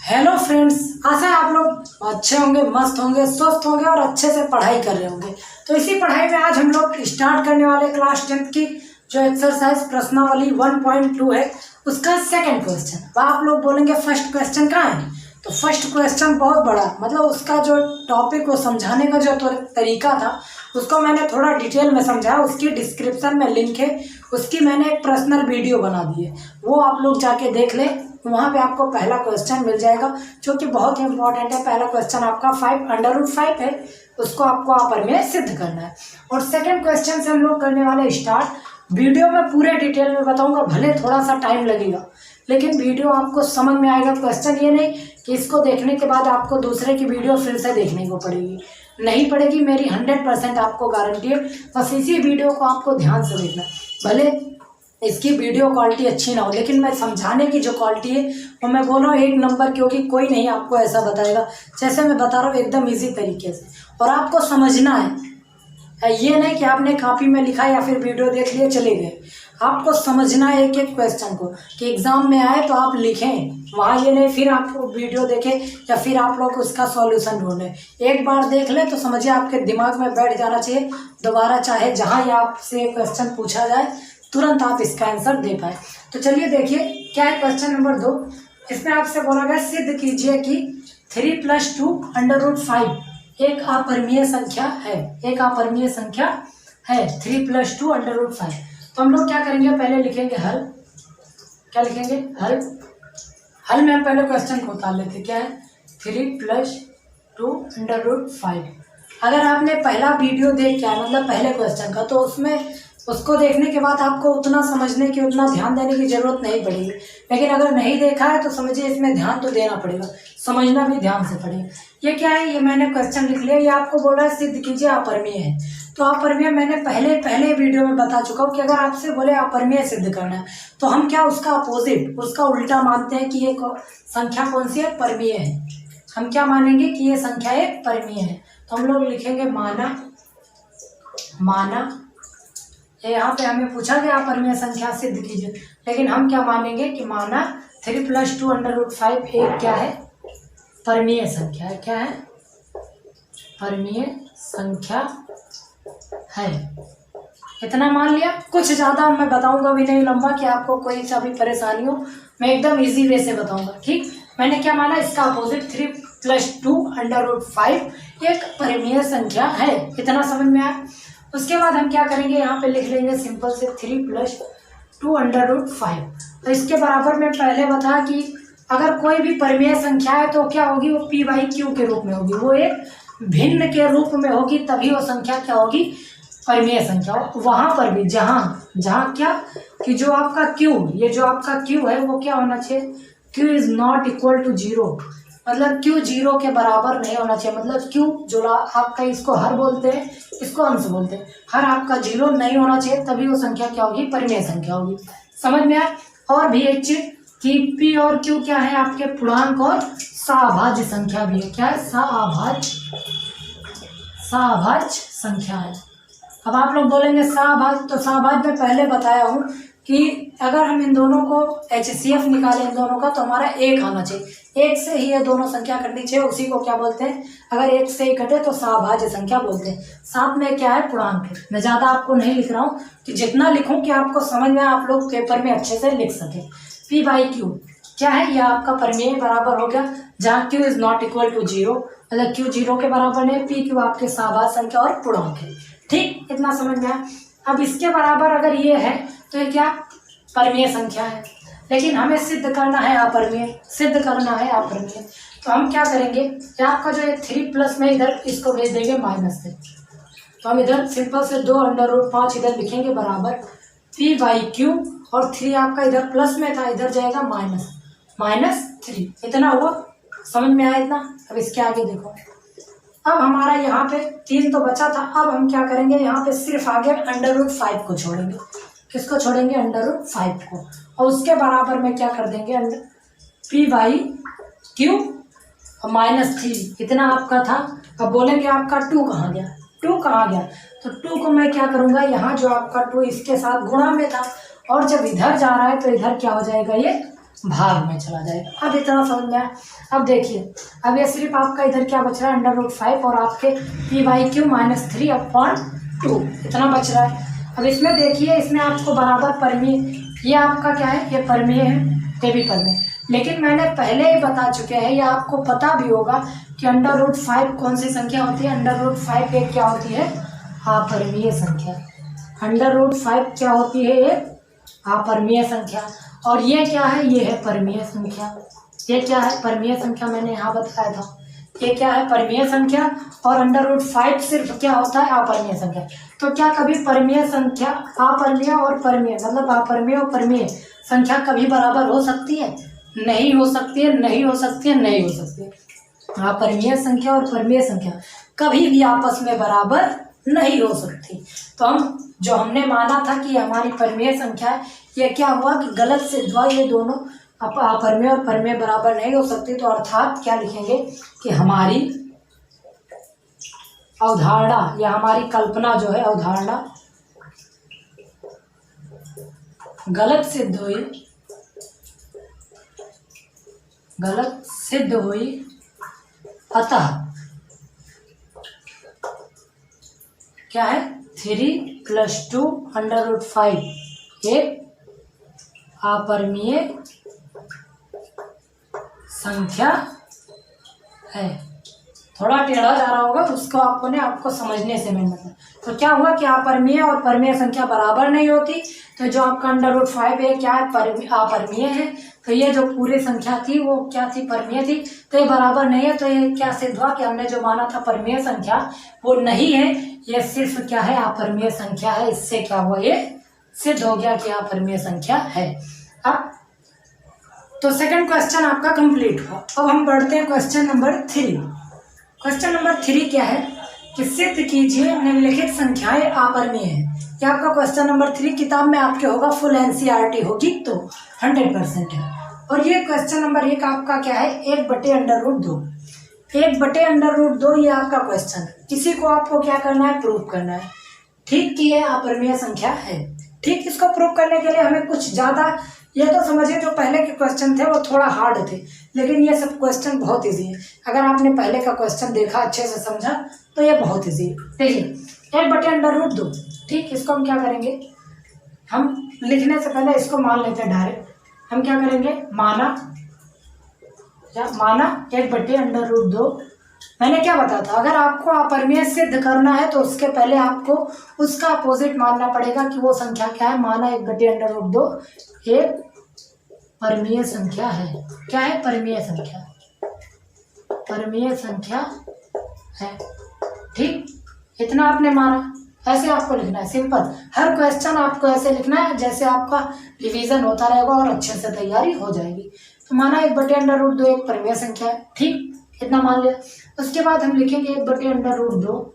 Hello friends, आशा है आप लोग अच्छे होंगे, मस्त होंगे, स्वस्थ होंगे और अच्छे से पढ़ाई कर रहे होंगे। तो इसी पढ़ाई में आज हम लोग स्टार्ट करने वाले क्लास 10th की जो एक्सरसाइज प्रश्नावली 1.2 है उसका सेकंड क्वेश्चन। आप लोग बोलेंगे फर्स्ट क्वेश्चन कहाँ है, तो फर्स्ट क्वेश्चन बहुत बड़ा, मतलब उसका जो टॉपिक को समझाने का जो तरीका था उसको मैंने थोड़ा डिटेल में समझाया। उसकी डिस्क्रिप्शन में लिंक है, उसकी मैंने एक पर्सनल वीडियो बना दी है, वो आप लोग जाके देख लें। वहाँ पे आपको पहला क्वेश्चन मिल जाएगा जो कि बहुत ही इंपॉर्टेंट है। पहला क्वेश्चन आपका 5√5 है, उसको आपको अपर में सिद्ध करना है। और सेकंड क्वेश्चन से हम लोग करने वाले स्टार्ट। वीडियो में पूरे डिटेल में बताऊंगा, भले थोड़ा सा टाइम लगेगा लेकिन वीडियो आपको समझ में आएगा। क्वेश्चन ये नहीं कि इसको देखने के बाद आपको दूसरे की वीडियो फिर से देखने को पड़ेगी, नहीं पड़ेगी, मेरी 100% आपको गारंटी है। बस इसी वीडियो को आपको ध्यान से देखना, भले इसकी वीडियो क्वालिटी अच्छी ना हो लेकिन मैं समझाने की जो क्वालिटी है वो मैं बोल रहा हूँ 1 नंबर, क्योंकि कोई नहीं आपको ऐसा बताएगा जैसे मैं बता रहा हूँ, एकदम इजी तरीके से। और आपको समझना है, ये नहीं कि आपने कॉपी में लिखा या फिर वीडियो देख लिए चले गए। आपको समझना है एक एक क्वेश्चन को, कि एग्जाम में आए तो आप लिखें वहाँ, ये नहीं फिर आप वीडियो देखें या फिर आप लोग उसका सॉल्यूशन ढूंढें। एक बार देख लें तो समझिए आपके दिमाग में बैठ जाना चाहिए, दोबारा चाहे जहाँ या आपसे क्वेश्चन पूछा जाए तुरंत आप इसका आंसर दे पाए। तो चलिए देखिए क्या है क्वेश्चन नंबर 2। इसमें आपसे बोला गया सिद्ध कीजिए कि 3 + 2√5 एक अपरिमेय संख्या है। एक अपरिमेय संख्या है 3 + 2√5। तो हम लोग क्या करेंगे, पहले लिखेंगे हल। क्या लिखेंगे? हल। हल में हम पहले क्वेश्चन को उतार लेते। क्या है? 3 + 2√5। अगर आपने पहला वीडियो देख क्या मतलब पहले क्वेश्चन का, तो उसको देखने के बाद आपको उतना समझने की, उतना ध्यान देने की जरूरत नहीं पड़ेगी। लेकिन अगर नहीं देखा है तो समझिए इसमें ध्यान तो देना पड़ेगा, समझना भी ध्यान से पड़ेगा। ये क्या है, ये मैंने क्वेश्चन लिख लिया। ये आपको बोला है सिद्ध कीजिए अपरिमेय है। तो अपरिमेय मैंने पहले वीडियो में बता चुका हूँ कि अगर आपसे बोले अपरिमेय सिद्ध करना है तो हम क्या उसका अपोजिट, उसका उल्टा मानते हैं कि ये संख्या कौन सी है, परिमेय है। हम क्या मानेंगे कि ये संख्या एक परिमेय है। तो हम लोग लिखेंगे माना। यहाँ पे हमें पूछा गया अपरिमेय संख्या सिद्ध कीजिए, लेकिन हम क्या मानेंगे कि माना 3 + 2√5 एक क्या है, परिमेय संख्या है। क्या है? परिमेय संख्या है। इतना मान लिया। कुछ ज़्यादा मैं बताऊंगा भी नहीं लंबा कि आपको कोई सा भी परेशानी हो, मैं एकदम इजी वे से बताऊंगा। ठीक, मैंने क्या माना, इसका अपोजिट 3 + 2√5 एक परिमेय संख्या है। इतना समझ में आया। उसके बाद हम क्या करेंगे, यहाँ पे लिख लेंगे सिंपल से 3 + 2√5। तो इसके बराबर में पहले बताया कि अगर कोई भी परिमेय संख्या है तो क्या होगी, वो p/q के रूप में होगी, वो एक भिन्न के रूप में होगी, तभी वो संख्या क्या होगी, परिमेय संख्या। वहां पर भी जहाँ क्या कि जो आपका q, ये जो आपका q है वो क्या होना चाहिए, q = = 0, मतलब q 0 के बराबर नहीं होना चाहिए। मतलब q जो आपका, इसको हर बोलते हैं, इसको अंश बोलते हैं, हर आपका 0 नहीं होना चाहिए, तभी वो संख्या क्या होगी, परिमेय संख्या होगी। समझ में आया। और भी एक चीज कि p और q क्या है, आपके पूर्णांक और सहाभाज्य संख्या भी है। क्या है? सहाभाज्य संख्या है। अब आप लोग बोलेंगे सहाभाज्य, तो सहाभाज्य में पहले बताया हूँ कि अगर हम इन दोनों को HCF निकालें इन दोनों का, तो हमारा 1 आना चाहिए। 1 से ही ये दोनों संख्या कटनी चाहिए, उसी को क्या बोलते हैं, अगर 1 से ही कटे तो सहाभाज्य संख्या बोलते हैं। साथ में क्या है, पूर्णांक है। मैं ज़्यादा आपको नहीं लिख रहा हूँ कि जितना लिखूँ कि आपको समझ में, आप लोग पेपर में अच्छे से लिख सकें। p/q क्या है, यह आपका परिमेय बराबर हो गया, जहाँ q = 0, मतलब q 0 के बराबर नहीं, p/q आपके सहाभाज्य संख्या और पूर्णांक है। ठीक, इतना समझ में आया। अब इसके बराबर अगर ये है तो ये क्या, परिमेय संख्या है, लेकिन हमें सिद्ध करना है अपरिमेय, तो हम क्या करेंगे, आपका जो 3+ में इधर इसको भेज देंगे माइनस से, तो हम इधर सिंपल से 2√5 इधर लिखेंगे बराबर p/q, और 3 आपका इधर प्लस में था, इधर जाएगा -3। इतना हुआ, समझ में आया इतना। अब इसके आगे देखो, अब हमारा यहाँ पे 3 तो बचा था, अब हम क्या करेंगे, यहाँ पे सिर्फ आगे √5 को छोड़ेंगे। किसको छोड़ेंगे? √5 को। और उसके बराबर में क्या कर देंगे, p/q -3। इतना आपका था। अब बोलेंगे आपका 2 कहाँ गया, तो 2 को मैं क्या करूँगा, यहाँ जो आपका 2 इसके साथ गुणा में था, और जब इधर जा रहा है तो इधर क्या हो जाएगा, ये भाग में चला जाएगा। अब इतना समझ में आया। अब देखिए, अब ये सिर्फ आपका इधर क्या बच रहा है, √5 और आपके p/q - 3/2 इतना बच रहा है। अब इसमें देखिए, इसमें आपको बराबर परमीय, ये आपका क्या है, ये परमीय है, ये भी परमीय। लेकिन मैंने पहले ही बता चुके हैं, ये आपको पता भी होगा कि √5 कौन सी संख्या होती है। √5 एक क्या होती है, अपरिमेय संख्या। √5 क्या होती है, एक अपरिमेय संख्या। और ये क्या है, ये है परिमेय संख्या। ये क्या है, परिमेय संख्या, मैंने यहाँ बताया था। ये क्या है, परिमेय संख्या। और √5 सिर्फ क्या होता है, अपरिमेय संख्या। तो क्या कभी परिमेय संख्या, अपरिमेय और परिमेय, मतलब अपरिमेय और परिमेय संख्या कभी बराबर हो सकती है? नहीं हो सकती है, नहीं हो सकती है, नहीं हो सकती है। अपरिमेय संख्या और परिमेय संख्या कभी भी आपस में बराबर नहीं हो सकती। तो जो हमने माना था कि हमारी परिमेय संख्या है, ये क्या हुआ कि गलत सिद्ध हुआ। ये दोनों अपरिमेय और परिमेय बराबर नहीं हो सकती। तो अर्थात क्या लिखेंगे कि हमारी अवधारणा या हमारी कल्पना जो है, अवधारणा गलत सिद्ध हुई, गलत सिद्ध हुई। अतः क्या है, 3 + 2 √5 एक अपरिमेय संख्या है। थोड़ा टेढ़ा जा रहा होगा, उसको आपको समझने से मिलता है। तो क्या हुआ कि अपरिमेय और परिमेय संख्या बराबर नहीं होती। तो जो आपका √5 है, क्या है, अपरिमेय है। तो ये जो पूरी संख्या थी वो क्या थी, परिमेय थी। तो ये बराबर नहीं है। तो ये क्या सिद्ध हुआ कि हमने जो माना था परिमेय संख्या वो नहीं है, ये सिर्फ क्या है, अपरिमेय संख्या है। इससे क्या हुआ, ये सिद्ध हो गया कि अपरिमेय संख्या है। अब तो सेकंड क्वेश्चन आपका कंप्लीट हुआ। अब हम बढ़ते हैं क्वेश्चन नंबर 3। क्वेश्चन नंबर 3 क्या है कि सिद्ध कीजिए निम्नलिखित संख्याएं अपरिमेय है। ये आपका क्वेश्चन नंबर 3 किताब में आपके होगा, फुल NCERT होगी तो 100% है। और ये क्वेश्चन नंबर 1 आपका क्या है, 1/√2। 1/√2 ये आपका क्वेश्चन है। इसी को आपको क्या करना है, प्रूव करना है। ठीक कि ये अपरिमेय संख्या है। ठीक, इसको प्रूव करने के लिए हमें कुछ ज़्यादा, ये तो समझिए जो पहले के क्वेश्चन थे वो थोड़ा हार्ड थे, लेकिन ये सब क्वेश्चन बहुत इजी है। अगर आपने पहले का क्वेश्चन देखा, अच्छे से समझा, तो ये बहुत इजी है। देखिए 1/√2। ठीक, इसको हम क्या करेंगे, हम लिखने से पहले इसको मान लेते हैं डायरेक्ट। हम क्या करेंगे, माना 1/√2। मैंने क्या बताया था, अगर आपको अपरिमेय सिद्ध करना है तो उसके पहले आपको उसका अपोजिट मानना पड़ेगा कि वो संख्या क्या है। माना 1/√2 एक परिमेय संख्या है। क्या है, परिमेय संख्या, परिमेय संख्या है। ठीक, इतना आपने माना, ऐसे आपको लिखना है, सिंपल। हर क्वेश्चन आपको ऐसे लिखना है जैसे आपका रिवीजन होता रहेगा और अच्छे से तैयारी हो जाएगी। तो माना 1/√2 एक परिमेय संख्या है। ठीक, इतना मान लिया। उसके बाद हम लिखेंगे 1/√2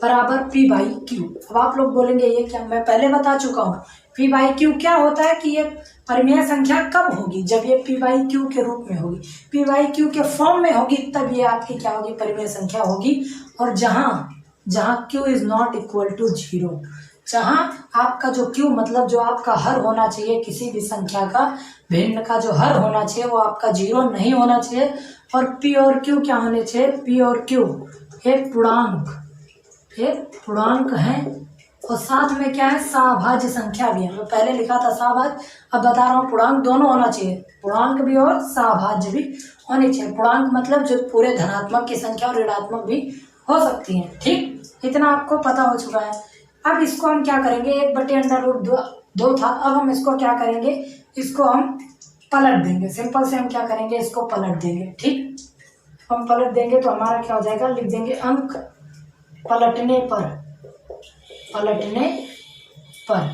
बराबर p/q। अब आप लोग बोलेंगे ये क्या, मैं पहले बता चुका हूँ। p/q क्या होता है कि ये परिमेय संख्या कब होगी, जब ये p/q के रूप में होगी, p/q के फॉर्म में होगी, तब ये आपकी क्या होगी, परिमेय संख्या होगी। और जहाँ q is not equal to 0, जहाँ आपका जो q मतलब जो आपका हर होना चाहिए, किसी भी संख्या का भिन्न का जो हर होना चाहिए वो आपका 0 नहीं होना चाहिए। और p और q क्या होने चाहिए, p और q एक पूर्णांक है। और साथ में क्या है, सहाभाज्य संख्या भी है। मैं पहले लिखा था सहाभाज्य, अब बता रहा हूँ पूर्णांक दोनों होना चाहिए, पूर्णांक भी और सहाभाज्य भी होनी चाहिए। पूर्णांक मतलब जो पूरे धनात्मक की संख्या और ऋणात्मक भी हो सकती है। ठीक, इतना आपको पता हो चुका है। अब इसको हम क्या करेंगे, 1/√2 था, अब हम इसको क्या करेंगे, इसको हम पलट देंगे। सिंपल से हम क्या करेंगे, इसको पलट देंगे। ठीक, हम पलट देंगे तो हमारा क्या हो जाएगा, लिख देंगे अंक पलटने पर।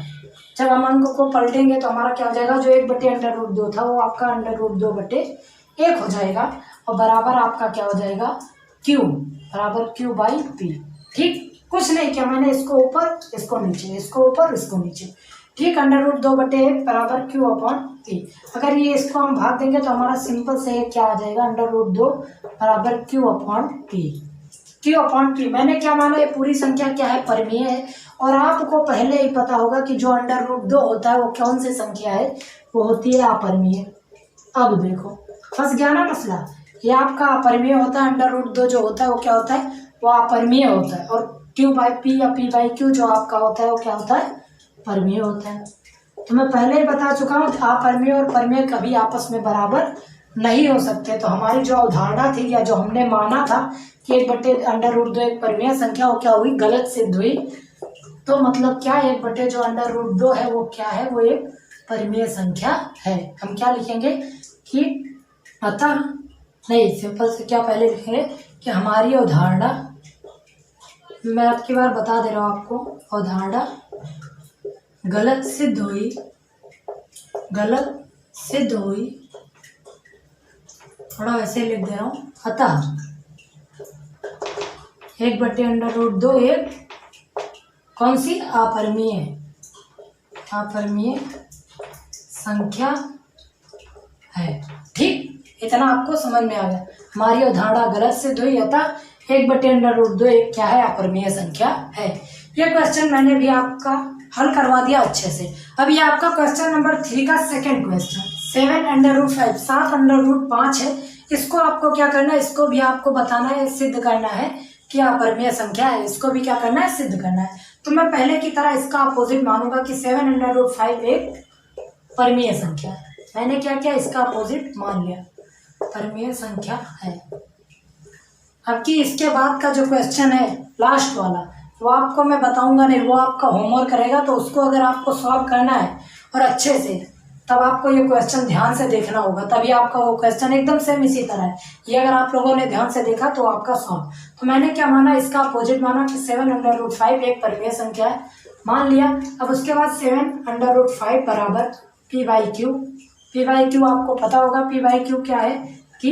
जब हम अंक को पलटेंगे तो हमारा क्या हो जाएगा, जो 1/√2 था वो आपका √2/1 हो जाएगा। और बराबर आपका क्या हो जाएगा, q बराबर q/p। ठीक, कुछ नहीं किया मैंने, इसको ऊपर इसको नीचे, इसको ऊपर इसको नीचे। ठीक, √2/1 बराबर q/p। अगर ये इसको हम भाग देंगे तो हमारा सिंपल से क्या आ जाएगा, √2 बराबर q/p। Q/P। मैंने क्या माना, ये पूरी संख्या क्या है, परिमेय है। और आपको पहले ही पता होगा कि जो √2 होता है वो कौन सी संख्या है, वो होती है अपरिमेय। अब देखो फंस गया ना मसला, ये आपका अपरिमेय होता है, √2 जो होता है वो क्या होता है, वो अपरिमेय होता है। और Q/P या P/Q जो आपका होता है वो क्या होता है, परिमेय होता है। तो मैं पहले ही बता चुका हूँ अपरिमेय और परिमेय कभी आपस में बराबर नहीं हो सकते। तो हमारी जो अवधारणा थी या जो हमने माना था कि 1/√2 एक परिमेय संख्या, वो क्या हुई, गलत सिद्ध हुई। तो मतलब क्या, 1 जो √2 है वो क्या है, वो एक परिमेय संख्या है। हम क्या लिखेंगे कि अतः, नहीं सिंपल से क्या पहले लिखेंगे कि हमारी अवधारणा, मैं आपकी बार बता दे रहा हूँ आपको, अवधारणा गलत सिद्ध हुई, थोड़ा वैसे लिख दे रहा हूँ। अतः 1/√2 एक कौन सी, अपरिमेय संख्या है। ठीक, इतना आपको समझ में आ गया। हमारी अवधारणा गलत सिद्ध हुई, अतः 1/√2 एक क्या है, अपरिमेय संख्या है। ये क्वेश्चन मैंने भी आपका हल करवा दिया अच्छे से। अब ये आपका क्वेश्चन नंबर 3 का सेकंड क्वेश्चन, 7√5, 7√5 है। इसको आपको क्या करना है, इसको भी आपको बताना है, सिद्ध करना है कि अपरिमेय संख्या है। इसको भी क्या करना है, सिद्ध करना है। तो मैं पहले की तरह इसका अपोजिट मानूंगा कि 7√5 एक परिमेय संख्या है। मैंने क्या किया, इसका अपोजिट मान लिया, परिमेय संख्या है। अब कि इसके बाद का जो क्वेश्चन है लास्ट वाला, वो आपको मैं बताऊंगा नहीं, वो आपका होमवर्क रहेगा। तो उसको अगर आपको सॉल्व करना है और अच्छे से, तब आपको ये क्वेश्चन ध्यान से देखना होगा, तभी आपका वो क्वेश्चन एकदम सेम इसी तरह है। ये अगर आप लोगों ने ध्यान से देखा तो आपका सॉल्व। तो मैंने क्या माना, इसका अपोजिट माना कि 7√5 एक परिमेय संख्या है, मान लिया। अब उसके बाद 7√5 बराबर P/Q। P/Q आपको पता होगा, P/Q क्या है कि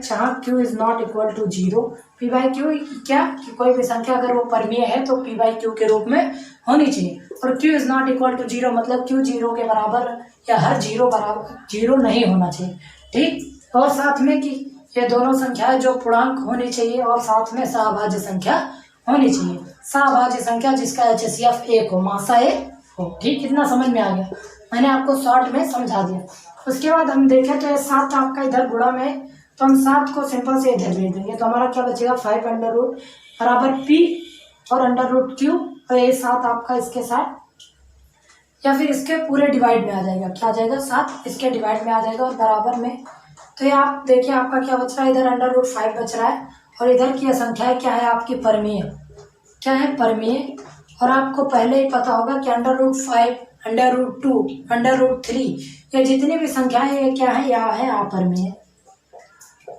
जहाँ Q is not equal to 0। P/Q क्या, कि कोई भी संख्या अगर वो परिमेय है तो P/Q के रूप में होनी चाहिए। और Q is not equal to 0 मतलब Q 0 के बराबर या हर 0 नहीं होना चाहिए। ठीक, और साथ में कि ये दोनों संख्याएं जो पूर्णांक होनी चाहिए, और साथ में सहभाज्य संख्या होनी चाहिए। सहभाज्य संख्या जिसका HCF 1 हो, मासा 1 हो। ठीक, कितना समझ में आ गया, मैंने आपको शॉर्ट में समझा दिया। उसके बाद हम देखें तो ये 7 आपका इधर गुणा में, तो हम 7 को सिंपल से इधर भेज देंगे। तो हमारा क्या बचेगा, 5 बराबर P और √Q, और ये 7 आपका इसके साथ या फिर इसके पूरे डिवाइड में आ जाएगा। क्या आ जाएगा, 7 इसके डिवाइड में आ जाएगा और बराबर में। तो ये आप देखिए आपका क्या बच रहा है, इधर √5 बच रहा है, और इधर की संख्या क्या है आपकी, परिमेय। क्या है, परिमेय। और आपको पहले ही पता होगा कि √5, √2, √3 ये जितनी भी संख्याएं ये क्या है, यह है अपरिमेय।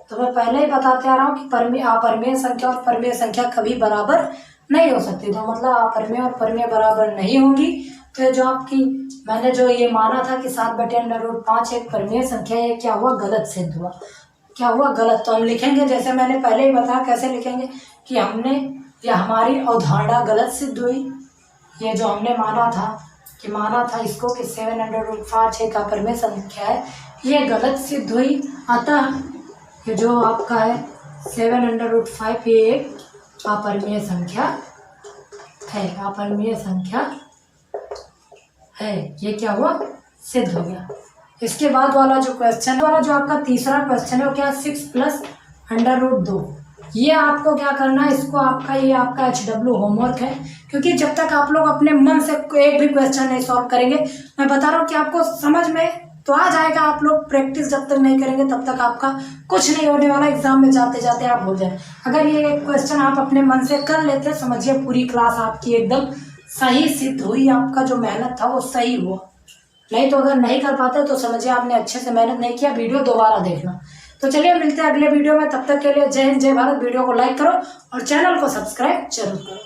तो मैं पहले ही बताते आ रहा हूँ कि अपरिमेय संख्या और परिमेय संख्या कभी बराबर नहीं हो सकती। तो मतलब अपरिमेय और परिमेय बराबर नहीं होंगी। तो जो आपकी मैंने जो ये माना था कि 7/√5 एक परिमेय संख्या, ये क्या हुआ, गलत सिद्ध हुआ। क्या हुआ, गलत। तो हम लिखेंगे, जैसे मैंने पहले ही बताया कैसे लिखेंगे, कि हमने या हमारी अवधारणा गलत सिद्ध हुई। ये जो हमने माना था इसको कि 7/5 एक अपरिमेय संख्या है, ये गलत सिद्ध हुई। अतः ये जो आपका है 7/5 ये एक अपरिमेय संख्या है, अपरिमेय संख्या है। ये क्या हुआ, सिद्ध हो गया। इसके बाद वाला जो क्वेश्चन वाला जो आपका तीसरा क्वेश्चन है वो क्या, 6 + √2। ये आपको क्या करना है, इसको आपका ये आपका HW होमवर्क है। क्योंकि जब तक आप लोग अपने मन से एक भी क्वेश्चन नहीं सॉल्व करेंगे, मैं बता रहा हूँ कि आपको समझ में तो आ जाएगा, आप लोग प्रैक्टिस जब तक नहीं करेंगे तब तक आपका कुछ नहीं होने वाला। एग्जाम में जाते जाते आप भूल जाए। अगर ये एक क्वेश्चन आप अपने मन से कर लेते, समझिए पूरी क्लास आपकी एकदम सही सिद्ध हुई, आपका जो मेहनत था वो सही हुआ। नहीं तो अगर नहीं कर पाते तो समझिए आपने अच्छे से मेहनत नहीं किया, वीडियो दोबारा देखना। तो चलिए मिलते हैं अगले वीडियो में, तब तक के लिए जय हिंद जय भारत। वीडियो को लाइक करो और चैनल को सब्सक्राइब जरूर करो।